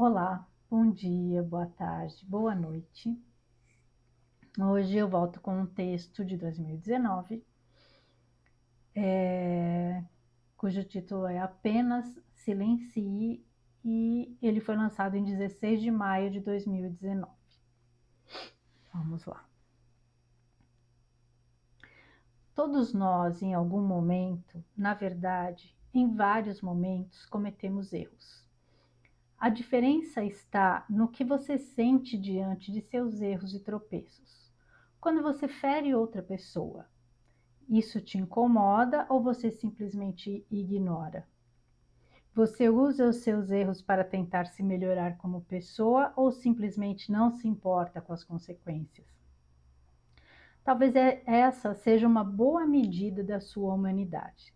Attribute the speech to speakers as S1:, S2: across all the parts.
S1: Olá, bom dia, boa tarde, boa noite. Hoje eu volto com um texto de 2019, cujo título é Apenas Silencie, e ele foi lançado em 16 de maio de 2019. Vamos lá. Todos nós, em algum momento, na verdade, em vários momentos, cometemos erros. A diferença está no que você sente diante de seus erros e tropeços. Quando você fere outra pessoa, isso te incomoda ou você simplesmente ignora? Você usa os seus erros para tentar se melhorar como pessoa ou simplesmente não se importa com as consequências? Talvez essa seja uma boa medida da sua humanidade.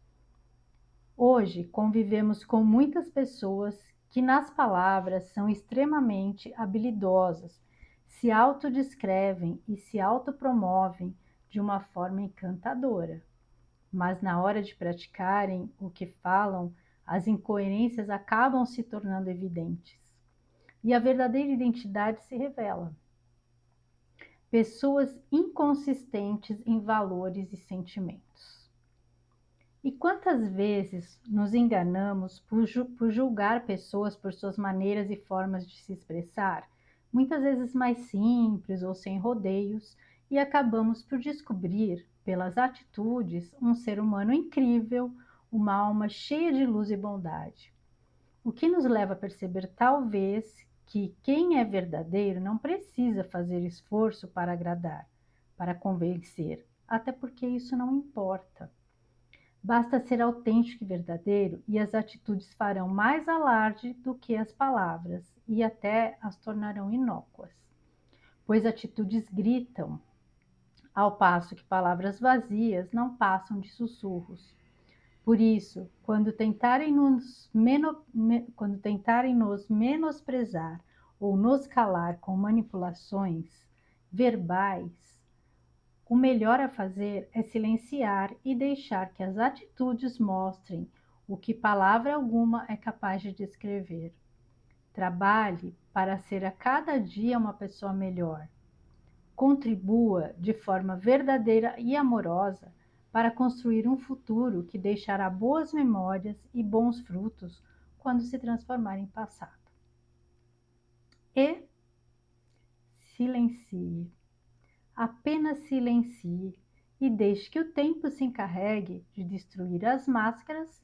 S1: Hoje convivemos com muitas pessoas que nas palavras são extremamente habilidosas, se autodescrevem e se autopromovem de uma forma encantadora. Mas na hora de praticarem o que falam, as incoerências acabam se tornando evidentes. E a verdadeira identidade se revela. Pessoas inconsistentes em valores e sentimentos. E quantas vezes nos enganamos por julgar pessoas por suas maneiras e formas de se expressar, muitas vezes mais simples ou sem rodeios, e acabamos por descobrir, pelas atitudes, um ser humano incrível, uma alma cheia de luz e bondade. O que nos leva a perceber, talvez, que quem é verdadeiro não precisa fazer esforço para agradar, para convencer, até porque isso não importa. Basta ser autêntico e verdadeiro e as atitudes farão mais alarde do que as palavras e até as tornarão inócuas. Pois atitudes gritam, ao passo que palavras vazias não passam de sussurros. Por isso, quando tentarem nos menosprezar ou nos calar com manipulações verbais, o melhor a fazer é silenciar e deixar que as atitudes mostrem o que palavra alguma é capaz de descrever. Trabalhe para ser a cada dia uma pessoa melhor. Contribua de forma verdadeira e amorosa para construir um futuro que deixará boas memórias e bons frutos quando se transformar em passado. E silencie. Apenas silencie e deixe que o tempo se encarregue de destruir as máscaras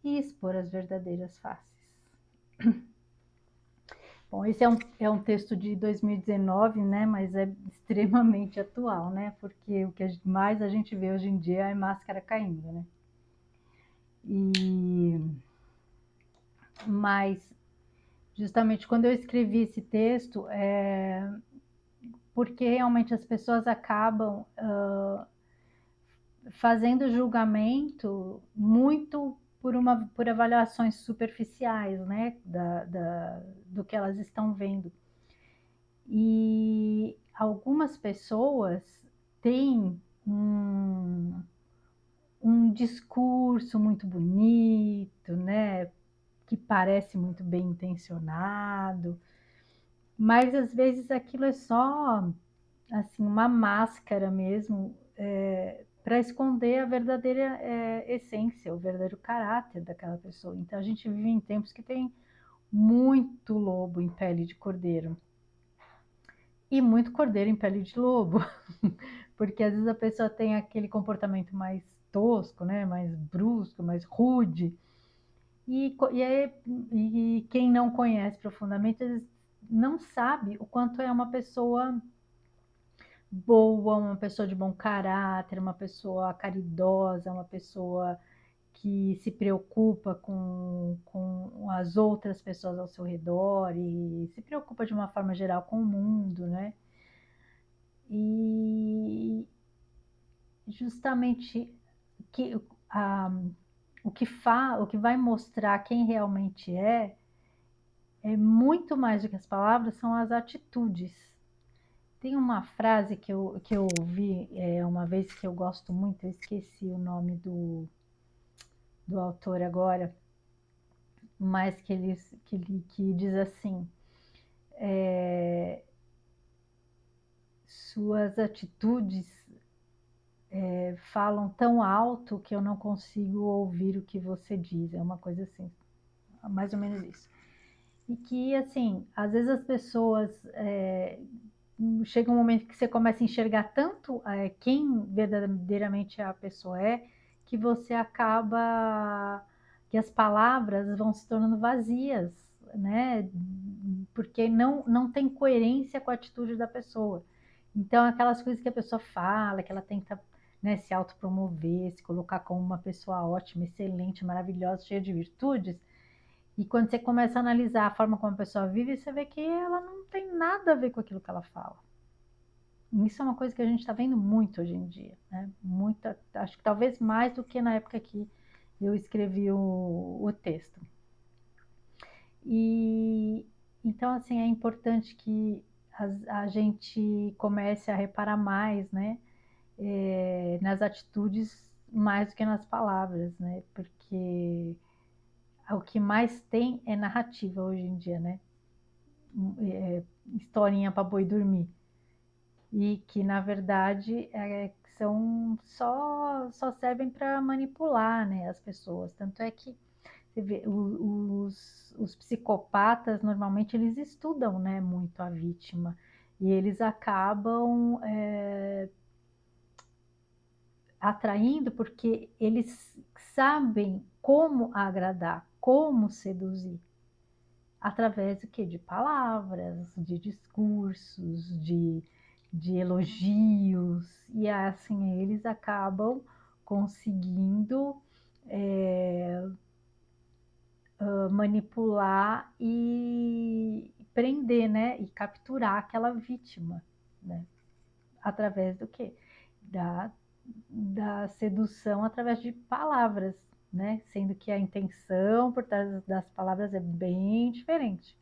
S1: e expor as verdadeiras faces. Bom, esse é um texto de 2019, né? Mas é extremamente atual, né? Porque o que mais a gente vê hoje em dia é máscara caindo, né? Mas, justamente quando eu escrevi esse texto, porque realmente as pessoas acabam fazendo julgamento muito por avaliações superficiais, né, do que elas estão vendo. E algumas pessoas têm um discurso muito bonito, né, que parece muito bem intencionado, mas às vezes aquilo é só assim uma máscara mesmo, para esconder a verdadeira essência, o verdadeiro caráter daquela pessoa. Então a gente vive em tempos que tem muito lobo em pele de cordeiro e muito cordeiro em pele de lobo, porque às vezes a pessoa tem aquele comportamento mais tosco, né, mais brusco, mais rude, e quem não conhece profundamente não sabe o quanto é uma pessoa boa, uma pessoa de bom caráter, uma pessoa caridosa, uma pessoa que se preocupa com as outras pessoas ao seu redor e se preocupa de uma forma geral com o mundo, né? E justamente que, a, o que vai mostrar quem realmente é muito mais do que as palavras, são as atitudes. Tem uma frase que eu ouvi uma vez que eu gosto muito, eu esqueci o nome do autor agora, mas que diz assim: suas atitudes falam tão alto que eu não consigo ouvir o que você diz. É uma coisa assim, mais ou menos isso. E que, assim, às vezes as pessoas chega um momento que você começa a enxergar tanto quem verdadeiramente a pessoa é, que você acaba, que as palavras vão se tornando vazias, né? Porque não tem coerência com a atitude da pessoa. Então, aquelas coisas que a pessoa fala, que ela tenta, né, se autopromover, se colocar como uma pessoa ótima, excelente, maravilhosa, cheia de virtudes, e quando você começa a analisar a forma como a pessoa vive, você vê que ela não tem nada a ver com aquilo que ela fala. Isso é uma coisa que a gente está vendo muito hoje em dia, né? Muita, acho que talvez mais do que na época que eu escrevi o texto. E então, assim, é importante que a gente comece a reparar mais, né? Nas atitudes mais do que nas palavras, né? Porque o que mais tem é narrativa hoje em dia, né? Historinha para boi dormir. E que na verdade só servem para manipular, né, as pessoas. Tanto é que você vê, os psicopatas normalmente eles estudam, né, muito a vítima e eles acabam atraindo porque eles sabem como agradar, como seduzir. Através do quê? De palavras, de discursos, de elogios, e assim eles acabam conseguindo manipular e prender, né? E capturar aquela vítima, né? Através do quê? Da, da sedução através de palavras, né? Sendo que a intenção por trás das palavras é bem diferente.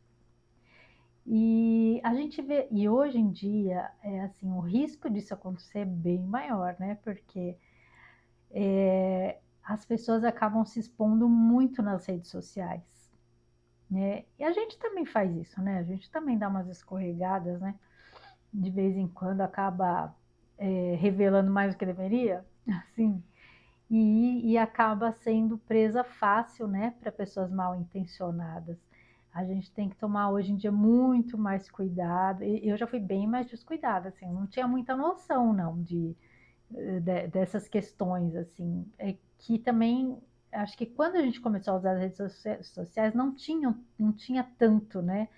S1: E a gente vê, e hoje em dia, assim, o risco disso acontecer é bem maior, né? Porque as pessoas acabam se expondo muito nas redes sociais, né? E a gente também faz isso, né? A gente também dá umas escorregadas, né? De vez em quando acaba revelando mais do que deveria, assim, e acaba sendo presa fácil, né, para pessoas mal intencionadas. A gente tem que tomar hoje em dia muito mais cuidado. Eu já fui bem mais descuidada, assim, eu não tinha muita noção, não, dessas questões, assim. É que também, acho que quando a gente começou a usar as redes sociais, não tinha tanto, né,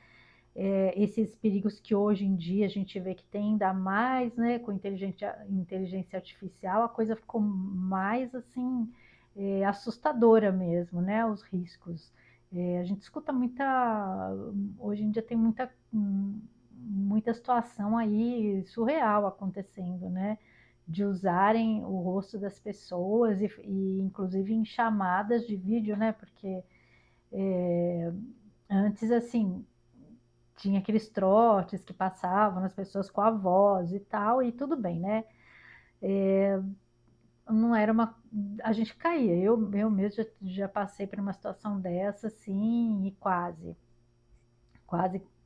S1: esses perigos que hoje em dia a gente vê que tem, ainda mais, né, com inteligência artificial, a coisa ficou mais, assim, assustadora mesmo, né, os riscos. A gente escuta hoje em dia tem muita situação aí surreal acontecendo, né, de usarem o rosto das pessoas e inclusive em chamadas de vídeo, né, porque antes, assim, tinha aqueles trotes que passavam nas pessoas com a voz e tal, e tudo bem, né? Não era uma. A gente caía. Eu mesmo já passei por uma situação dessa, assim, e quase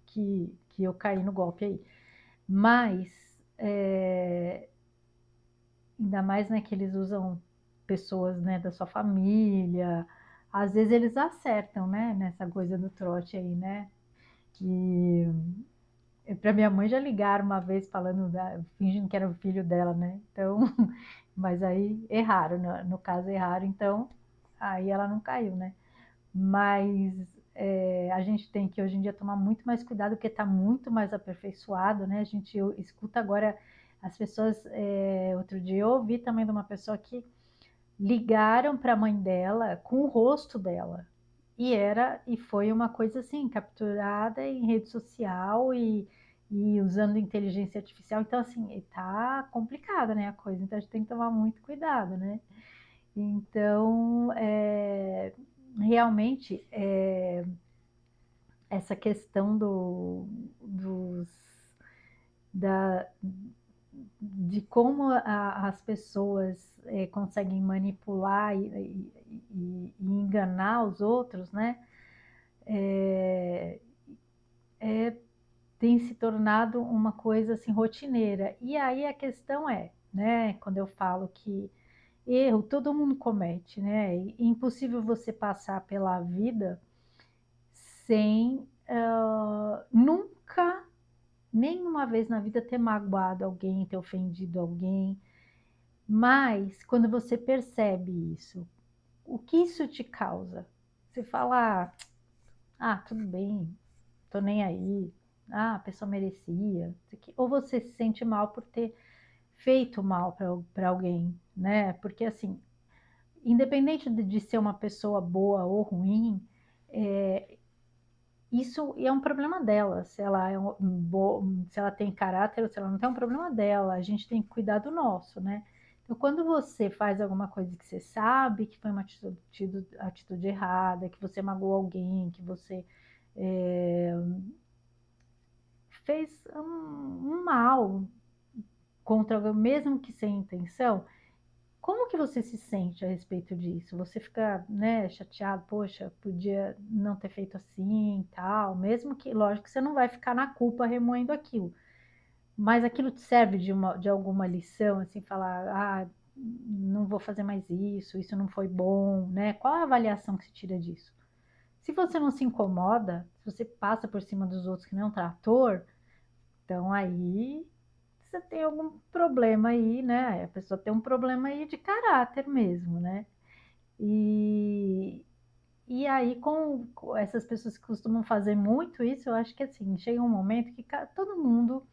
S1: que eu caí no golpe aí. Mas, ainda mais, né, que eles usam pessoas, né, da sua família, às vezes eles acertam, né, nessa coisa do trote aí, né? Que para minha mãe já ligaram uma vez falando, fingindo que era o filho dela, né? Então, mas aí erraram, no caso erraram, então aí ela não caiu, né? Mas a gente tem que hoje em dia tomar muito mais cuidado, porque está muito mais aperfeiçoado, né? A gente escuta agora as pessoas. Outro dia eu ouvi também de uma pessoa que ligaram para a mãe dela com o rosto dela. E foi uma coisa assim, capturada em rede social e usando inteligência artificial. Então, assim, tá complicada, né, a coisa. Então, a gente tem que tomar muito cuidado, né? Então, realmente, essa questão da, de como as pessoas conseguem manipular e enganar os outros, né? É, tem se tornado uma coisa assim rotineira. E aí a questão é, né, quando eu falo que erro todo mundo comete, né? É impossível você passar pela vida sem nunca, nenhuma vez na vida ter magoado alguém, ter ofendido alguém. Mas quando você percebe isso, o que isso te causa? Você fala, tudo bem, tô nem aí. A pessoa merecia. Ou você se sente mal por ter feito mal para alguém, né? Porque assim, independente de ser uma pessoa boa ou ruim, isso é um problema dela. Se ela se ela tem caráter ou se ela não tem, é um problema dela. A gente tem que cuidar do nosso, né? Então, quando você faz alguma coisa que você sabe que foi uma atitude errada, que você magoou alguém, que você é, fez um mal contra alguém, mesmo que sem intenção, como que você se sente a respeito disso? Você fica, né, chateado, poxa, podia não ter feito assim e tal, mesmo que, lógico, que você não vai ficar na culpa remoendo aquilo, mas aquilo te serve de alguma lição, assim, falar, não vou fazer mais isso não foi bom, né? Qual a avaliação que se tira disso? Se você não se incomoda, se você passa por cima dos outros que nem um trator, então aí você tem algum problema aí, né? A pessoa tem um problema aí de caráter mesmo, né? E, e aí, com essas pessoas que costumam fazer muito isso, eu acho que assim, chega um momento que todo mundo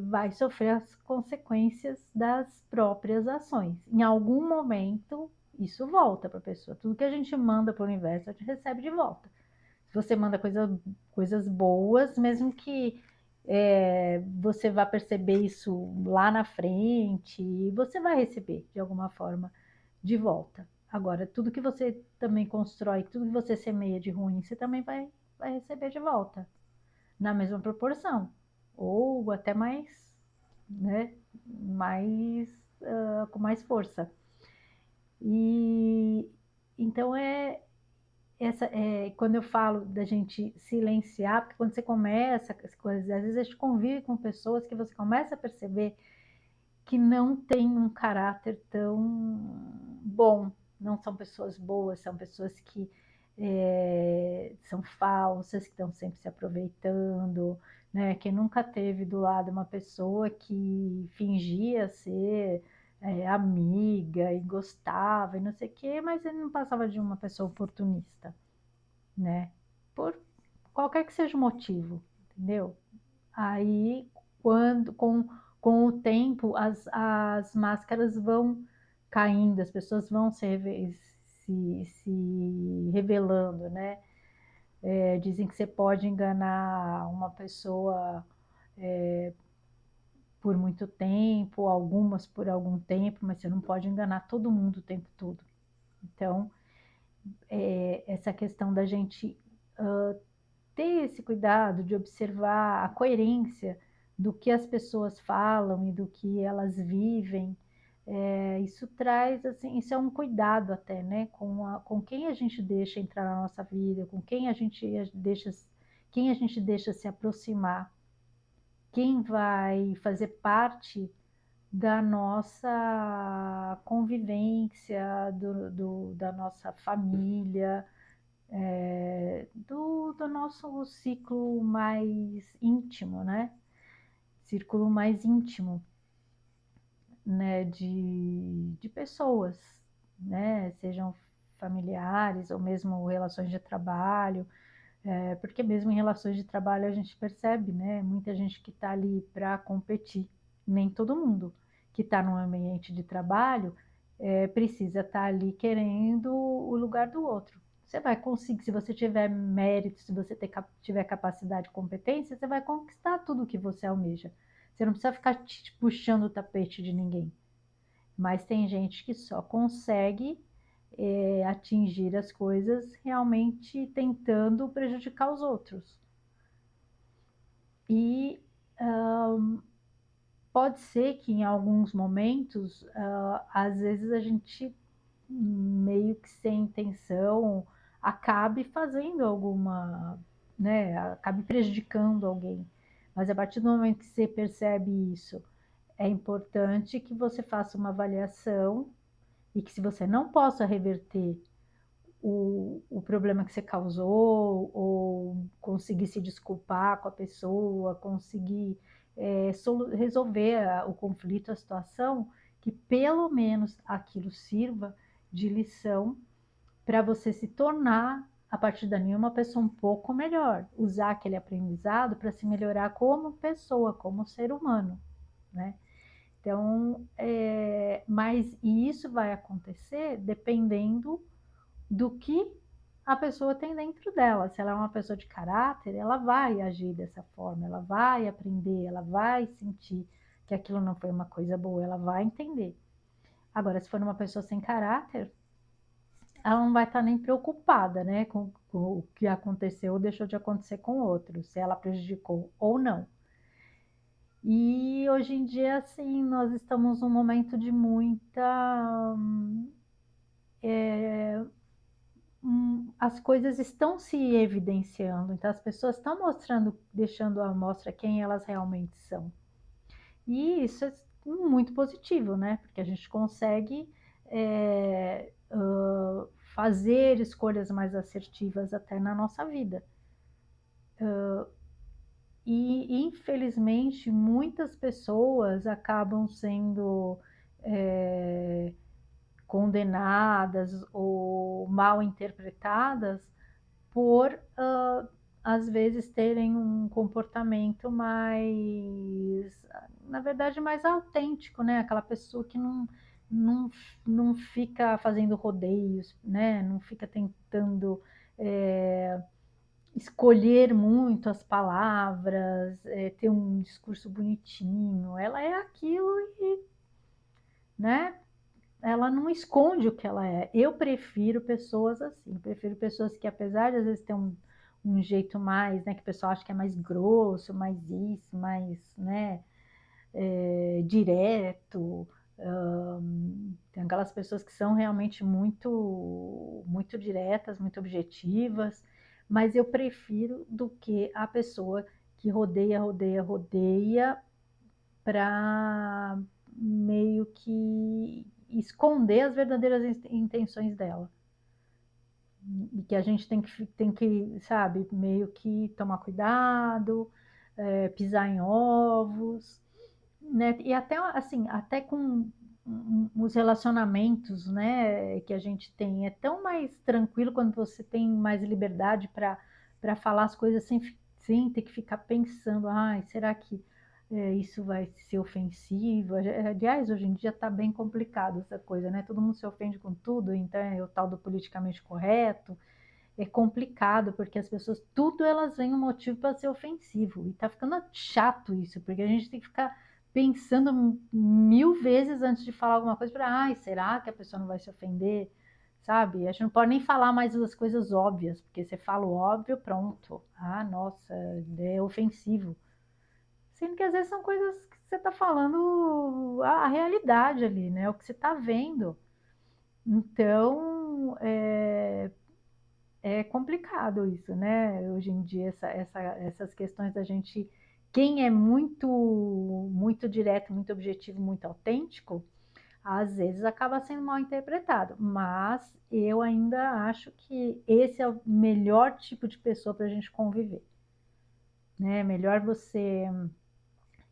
S1: vai sofrer as consequências das próprias ações. Em algum momento, isso volta para a pessoa. Tudo que a gente manda para o universo, a gente recebe de volta. Se você manda coisas boas, mesmo que você vá perceber isso lá na frente, você vai receber de alguma forma de volta. Agora, tudo que você também constrói, tudo que você semeia de ruim, você também vai receber de volta, na mesma proporção, ou até mais, né? Mais, com mais força. E então quando eu falo da gente silenciar, porque quando você começa as coisas, às vezes a gente convive com pessoas que você começa a perceber que não têm um caráter tão bom, não são pessoas boas, são pessoas que são falsas, que estão sempre se aproveitando, né? Que nunca teve do lado uma pessoa que fingia ser amiga e gostava e não sei o quê, mas ele não passava de uma pessoa oportunista, né? Por qualquer que seja o motivo, entendeu? Aí, com o tempo, as máscaras vão caindo, as pessoas vão se revelando, né? Dizem que você pode enganar uma pessoa por muito tempo, algumas por algum tempo, mas você não pode enganar todo mundo o tempo todo. Então, essa questão da gente ter esse cuidado de observar a coerência do que as pessoas falam e do que elas vivem, isso traz, assim, isso é um cuidado até, né, com quem a gente deixa entrar na nossa vida, com quem a gente deixa se aproximar, quem vai fazer parte da nossa convivência, da nossa família, do nosso ciclo mais íntimo, né? Círculo mais íntimo, né? De pessoas, né? Sejam familiares ou mesmo relações de trabalho, porque mesmo em relações de trabalho a gente percebe, né? Muita gente que está ali para competir, nem todo mundo que está num ambiente de trabalho precisa estar ali querendo o lugar do outro. Você vai conseguir, se você tiver mérito, se você tiver capacidade e competência, você vai conquistar tudo o que você almeja. Você não precisa ficar puxando o tapete de ninguém. Mas tem gente que só consegue atingir as coisas realmente tentando prejudicar os outros. E pode ser que em alguns momentos, às vezes a gente meio que sem intenção acabe fazendo alguma né, acabe prejudicando alguém. Mas a partir do momento que você percebe isso, é importante que você faça uma avaliação e que se você não possa reverter o problema que você causou, ou conseguir se desculpar com a pessoa, conseguir resolver o conflito, a situação, que pelo menos aquilo sirva de lição para você se tornar, a partir dali, uma pessoa um pouco melhor. Usar aquele aprendizado para se melhorar como pessoa, como ser humano, né? Então, mas e isso vai acontecer dependendo do que a pessoa tem dentro dela. Se ela é uma pessoa de caráter, ela vai agir dessa forma, ela vai aprender, ela vai sentir que aquilo não foi uma coisa boa, ela vai entender. Agora, se for uma pessoa sem caráter, ela não vai estar nem preocupada, né, com o que aconteceu ou deixou de acontecer com o outro, se ela prejudicou ou não. E hoje em dia, assim, nós estamos num momento de muita as coisas estão se evidenciando, então as pessoas estão mostrando, deixando à mostra quem elas realmente são. E isso é muito positivo, né? Porque a gente consegue fazer escolhas mais assertivas até na nossa vida. E infelizmente muitas pessoas acabam sendo condenadas ou mal interpretadas por, às vezes, terem um comportamento mais, na verdade, mais autêntico, né? Aquela pessoa que não, não fica fazendo rodeios, né? Não fica tentando escolher muito as palavras, ter um discurso bonitinho. Ela é aquilo e, né? Ela não esconde o que ela é. Eu prefiro pessoas assim, eu prefiro pessoas que, apesar de às vezes ter um jeito mais, né, que o pessoal acha que é mais grosso, mais isso, mais, né, direto. Tem aquelas pessoas que são realmente muito diretas, muito objetivas, mas eu prefiro do que a pessoa que rodeia, rodeia, rodeia para meio que esconder as verdadeiras intenções dela. E que a gente tem que, sabe, meio que tomar cuidado, pisar em ovos, né? E até assim, até com os relacionamentos, né, que a gente tem, é tão mais tranquilo quando você tem mais liberdade para falar as coisas sem ter que ficar pensando, ai, será que isso vai ser ofensivo? Aliás, hoje em dia está bem complicado essa coisa, né? Todo mundo se ofende com tudo, então é o tal do politicamente correto. É complicado, porque as pessoas, tudo elas veem um motivo para ser ofensivo. E tá ficando chato isso, porque a gente tem que ficar pensando 1000 vezes antes de falar alguma coisa, para, ai, será que a pessoa não vai se ofender? Sabe? A gente não pode nem falar mais das coisas óbvias, porque você fala o óbvio, pronto. Ah, nossa, é ofensivo. Sendo que às vezes são coisas que você está falando a realidade ali, né? O que você está vendo. Então, é complicado isso, né? Hoje em dia, essas questões da gente. Quem é muito direto, muito objetivo, muito autêntico, às vezes acaba sendo mal interpretado. Mas eu ainda acho que esse é o melhor tipo de pessoa para a gente conviver, né? Melhor você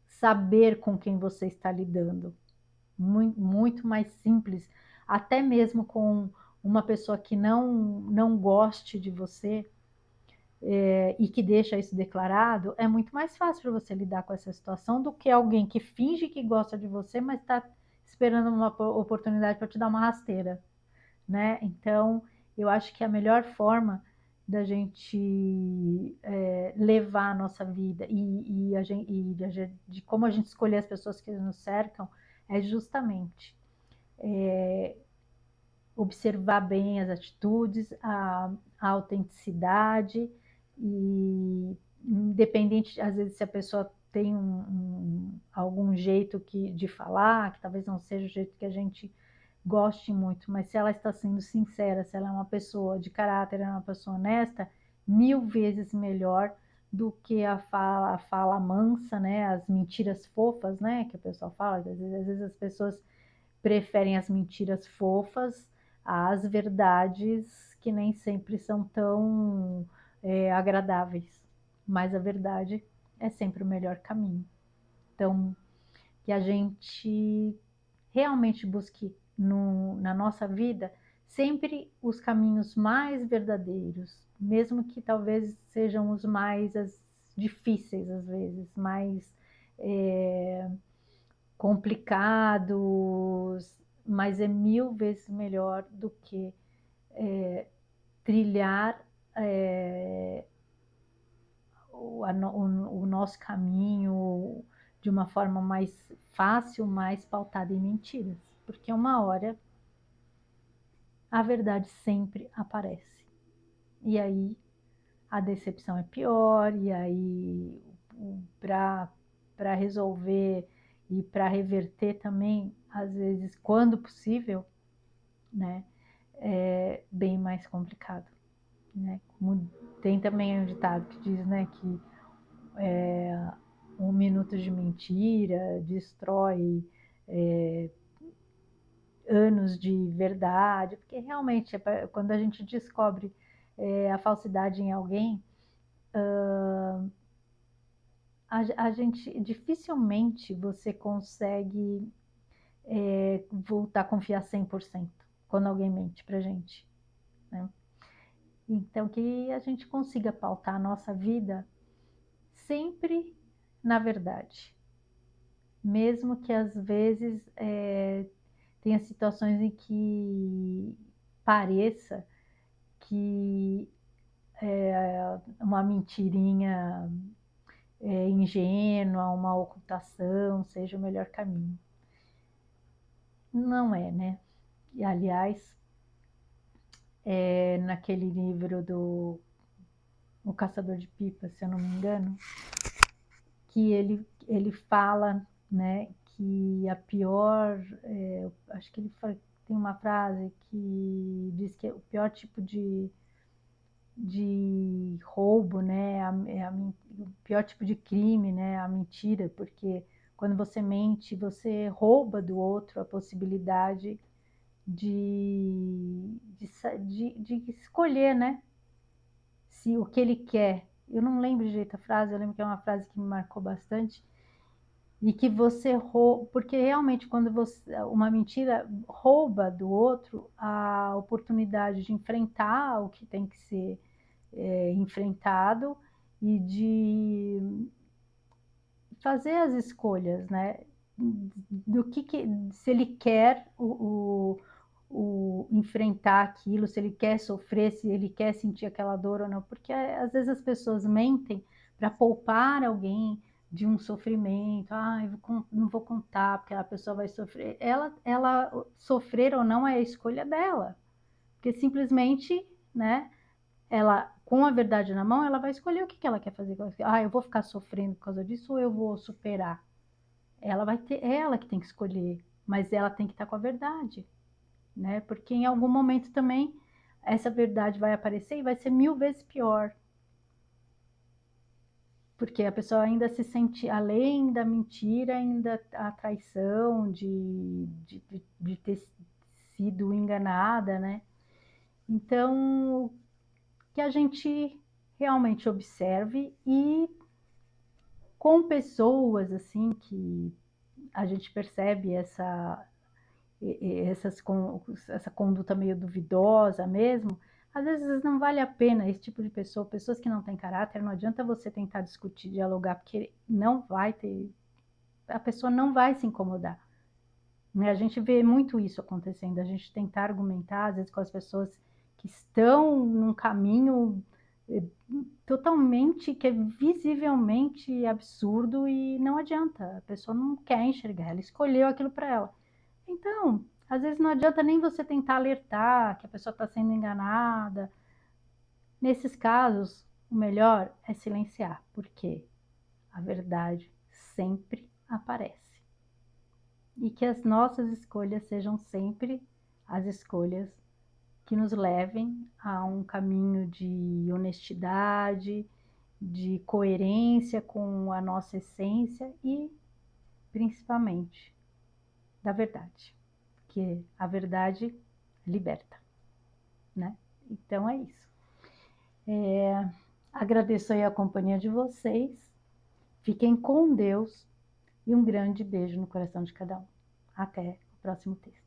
S1: saber com quem você está lidando. Muito mais simples, até mesmo com uma pessoa que não goste de você, e que deixa isso declarado, é muito mais fácil para você lidar com essa situação do que alguém que finge que gosta de você, mas está esperando uma oportunidade para te dar uma rasteira, né? Então, eu acho que a melhor forma da gente levar a nossa vida de como a gente escolher as pessoas que nos cercam é justamente observar bem as atitudes, a autenticidade e independente, às vezes, se a pessoa tem algum jeito de falar, que talvez não seja o jeito que a gente goste muito, mas se ela está sendo sincera, se ela é uma pessoa de caráter, é uma pessoa honesta, mil vezes melhor do que a fala mansa, né? As mentiras fofas, né? Que o pessoal fala, às vezes as pessoas preferem as mentiras fofas às verdades que nem sempre são tão agradáveis, mas a verdade é sempre o melhor caminho. Então, que a gente realmente busque na nossa vida sempre os caminhos mais verdadeiros, mesmo que talvez sejam os mais difíceis às vezes, mais complicados, mas é mil vezes melhor do que trilhar o nosso caminho de uma forma mais fácil, mais pautada em mentiras, porque uma hora a verdade sempre aparece. E aí a decepção é pior, e aí para resolver e para reverter também, às vezes, quando possível, né, é bem mais complicado, né? Como tem também um ditado que diz, né, que um minuto de mentira destrói anos de verdade, porque realmente quando a gente descobre a falsidade em alguém, a gente dificilmente você consegue voltar a confiar 100% quando alguém mente pra gente, né? Então que a gente consiga pautar a nossa vida sempre na verdade, mesmo que às vezes tenha situações em que pareça que uma mentirinha ingênua, uma ocultação seja o melhor caminho. Não é, né? E, aliás, naquele livro do O Caçador de Pipas, se eu não me engano, que ele fala, né, que a pior, acho que tem uma frase que diz que o pior tipo de roubo, né, o pior tipo de crime, né, a mentira, porque quando você mente, você rouba do outro a possibilidade de escolher, né, se o que ele quer. Eu não lembro direito a frase, eu lembro que é uma frase que me marcou bastante, e que você rouba, porque realmente quando uma mentira rouba do outro a oportunidade de enfrentar o que tem que ser enfrentado e de fazer as escolhas, né? Do que se ele quer o enfrentar aquilo, se ele quer sofrer, se ele quer sentir aquela dor ou não, porque às vezes as pessoas mentem para poupar alguém de um sofrimento. Ah, não vou contar porque a pessoa vai sofrer. Ela sofrer ou não é a escolha dela, porque simplesmente, né? Ela, com a verdade na mão, ela vai escolher o que ela quer fazer. Ah, eu vou ficar sofrendo por causa disso ou eu vou superar? Ela vai ter, é ela que tem que escolher, mas ela tem que estar com a verdade, né? Porque em algum momento também essa verdade vai aparecer e vai ser mil vezes pior. Porque a pessoa ainda se sente, além da mentira, ainda a traição de ter sido enganada, né? Então, que a gente realmente observe e com pessoas assim que a gente percebe essa conduta meio duvidosa mesmo, às vezes não vale a pena esse tipo de pessoa, pessoas que não têm caráter, não adianta você tentar discutir, dialogar, porque não vai ter, a pessoa não vai se incomodar, né? A gente vê muito isso acontecendo, a gente tentar argumentar, às vezes, com as pessoas que estão num caminho eh, totalmente, que é visivelmente absurdo e não adianta, a pessoa não quer enxergar, ela escolheu aquilo para ela. Então, às vezes não adianta nem você tentar alertar que a pessoa está sendo enganada. Nesses casos, o melhor é silenciar, porque a verdade sempre aparece. E que as nossas escolhas sejam sempre as escolhas que nos levem a um caminho de honestidade, de coerência com a nossa essência e, principalmente, da verdade, que a verdade liberta, né? Então é isso. Agradeço aí a companhia de vocês, fiquem com Deus e um grande beijo no coração de cada um. Até o próximo texto.